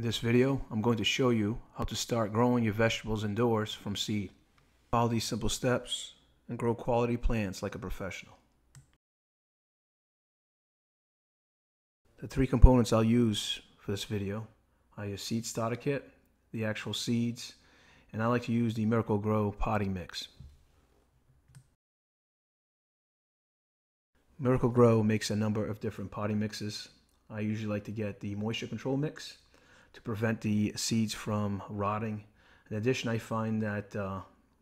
In this video, I'm going to show you how to start growing your vegetables indoors from seed. Follow these simple steps and grow quality plants like a professional. The three components I'll use for this video are your seed starter kit, the actual seeds, and I like to use the Miracle Gro potting mix. Miracle Gro makes a number of different potting mixes. I usually like to get the moisture control mix to prevent the seeds from rotting. In addition, I find that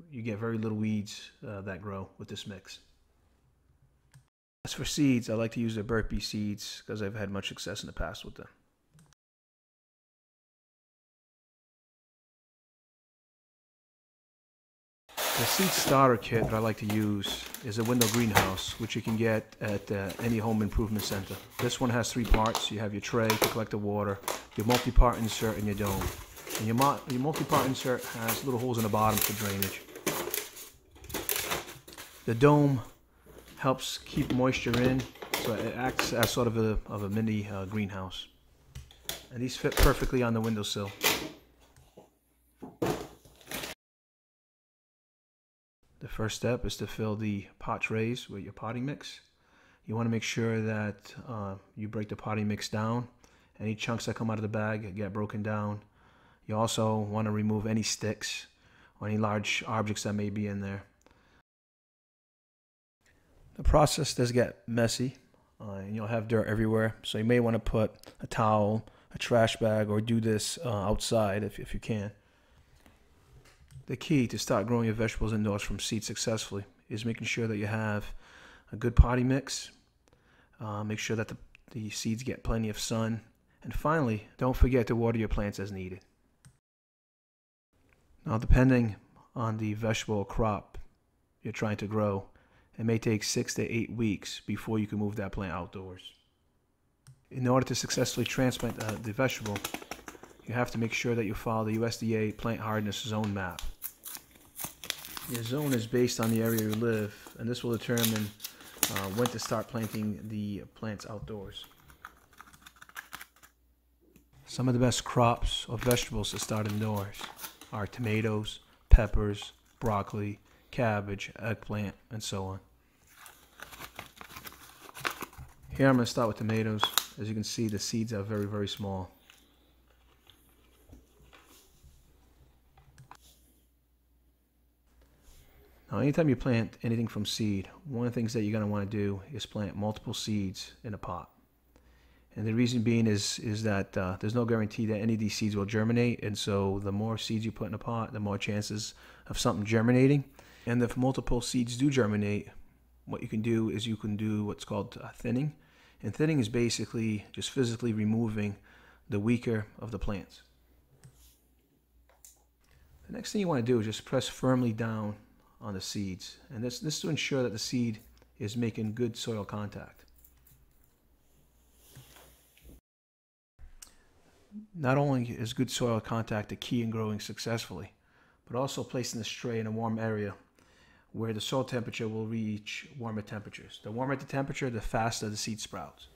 you get very little weeds that grow with this mix. As for seeds, I like to use the burpee seeds because I've had much success in the past with them. The seed starter kit that I like to use is a window greenhouse, which you can get at any home improvement center. This one has three parts. You have your tray to collect the water, your multi-part insert, and your dome. And your multi-part insert has little holes in the bottom for drainage. The dome helps keep moisture in, so it acts as sort of a mini greenhouse. And these fit perfectly on the windowsill. The first step is to fill the pot trays with your potting mix. You want to make sure that you break the potting mix down. Any chunks that come out of the bag get broken down. You also want to remove any sticks or any large objects that may be in there. The process does get messy and you'll have dirt everywhere, so you may want to put a towel, a trash bag, or do this outside if you can. The key to start growing your vegetables indoors from seed successfully is making sure that you have a good potting mix, make sure that the seeds get plenty of sun, and finally, don't forget to water your plants as needed. Now, depending on the vegetable crop you're trying to grow, it may take 6 to 8 weeks before you can move that plant outdoors. In order to successfully transplant the vegetable, you have to make sure that you follow the USDA plant hardness zone map. Your zone is based on the area you live, and this will determine when to start planting the plants outdoors. Some of the best crops of vegetables to start indoors are tomatoes, peppers, broccoli, cabbage, eggplant, and so on. Here I'm going to start with tomatoes. As you can see, the seeds are very, very small. Now, anytime you plant anything from seed, one of the things that you're going to want to do is plant multiple seeds in a pot. And the reason being is that there's no guarantee that any of these seeds will germinate, and so the more seeds you put in a pot, the more chances of something germinating. And if multiple seeds do germinate, what you can do is you can do what's called thinning. And thinning is basically just physically removing the weaker of the plants. The next thing you want to do is just press firmly down on the seeds, and this is to ensure that the seed is making good soil contact. Not only is good soil contact the key in growing successfully, but also placing this tray in a warm area where the soil temperature will reach warmer temperatures. The warmer the temperature, the faster the seed sprouts.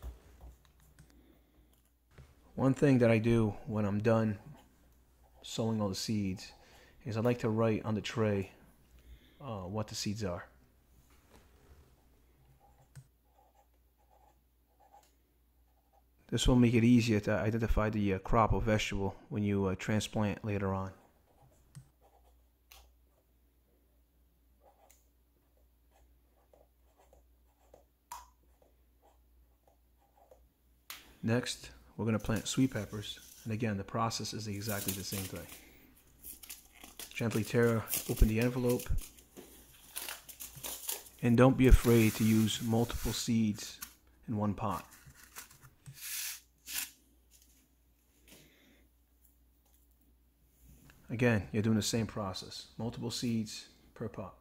One thing that I do when I'm done sowing all the seeds is I like to write on the tray what the seeds are. This will make it easier to identify the crop or vegetable when you transplant later on. Next, we're going to plant sweet peppers, and again, the process is exactly the same thing. Gently tear open the envelope, and don't be afraid to use multiple seeds in one pot. Again, you're doing the same process, multiple seeds per pot.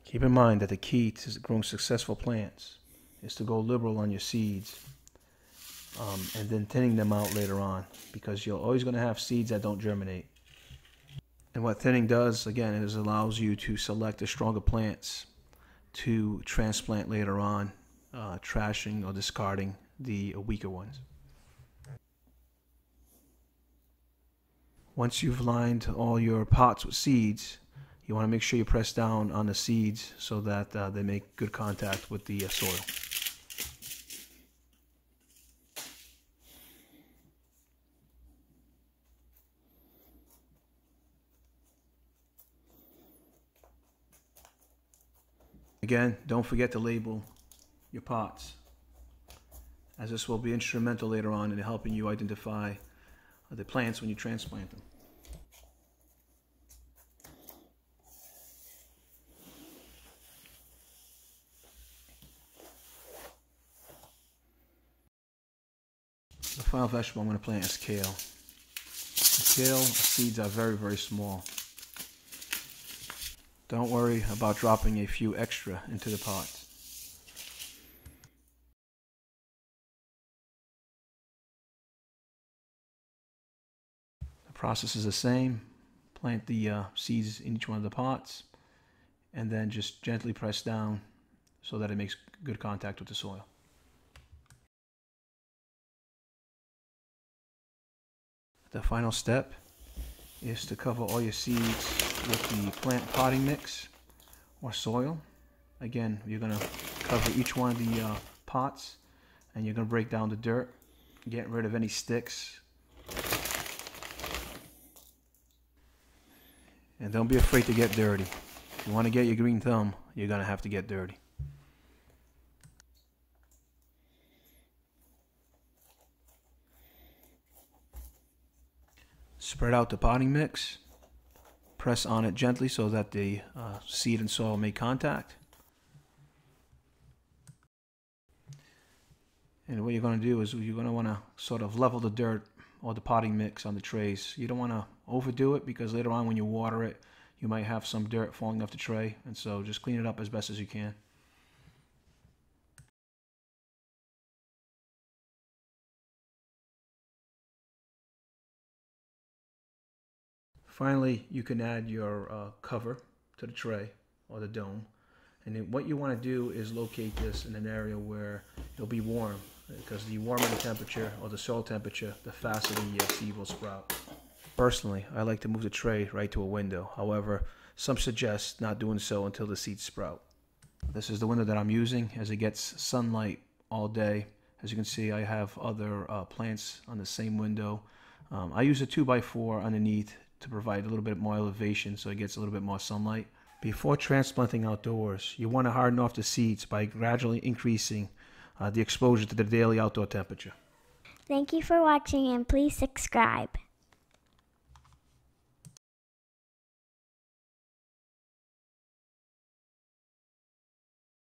Keep in mind that the key to growing successful plants is to go liberal on your seeds and then thinning them out later on, because you're always going to have seeds that don't germinate. And what thinning does, again, is allows you to select the stronger plants to transplant later on, trashing or discarding the weaker ones. Once you've lined all your pots with seeds, you want to make sure you press down on the seeds so that they make good contact with the soil. Again, don't forget to label your pots, as this will be instrumental later on in helping you identify the plants when you transplant them. The final vegetable I'm going to plant is kale. The kale seeds are very, very small. Don't worry about dropping a few extra into the pots. The process is the same. Plant the seeds in each one of the pots, and then just gently press down so that it makes good contact with the soil. The final step is to cover all your seeds with the plant potting mix or soil. Again, you're going to cover each one of the pots, and you're going to break down the dirt, get rid of any sticks. And don't be afraid to get dirty. If you want to get your green thumb, you're going to have to get dirty. Spread out the potting mix. Press on it gently so that the seed and soil make contact. And what you're going to do is you're going to want to sort of level the dirt or the potting mix on the trays. You don't want to overdo it, because later on when you water it, you might have some dirt falling off the tray. And so just clean it up as best as you can. Finally, you can add your cover to the tray or the dome. And then what you want to do is locate this in an area where it'll be warm, because the warmer the temperature or the soil temperature, the faster the seed will sprout. Personally, I like to move the tray right to a window. However, some suggest not doing so until the seeds sprout. This is the window that I'm using, as it gets sunlight all day. As you can see, I have other plants on the same window. I use a 2x4 underneath to provide a little bit more elevation so it gets a little bit more sunlight. Before transplanting outdoors, you want to harden off the seeds by gradually increasing the exposure to the daily outdoor temperature. Thank you for watching, and please subscribe.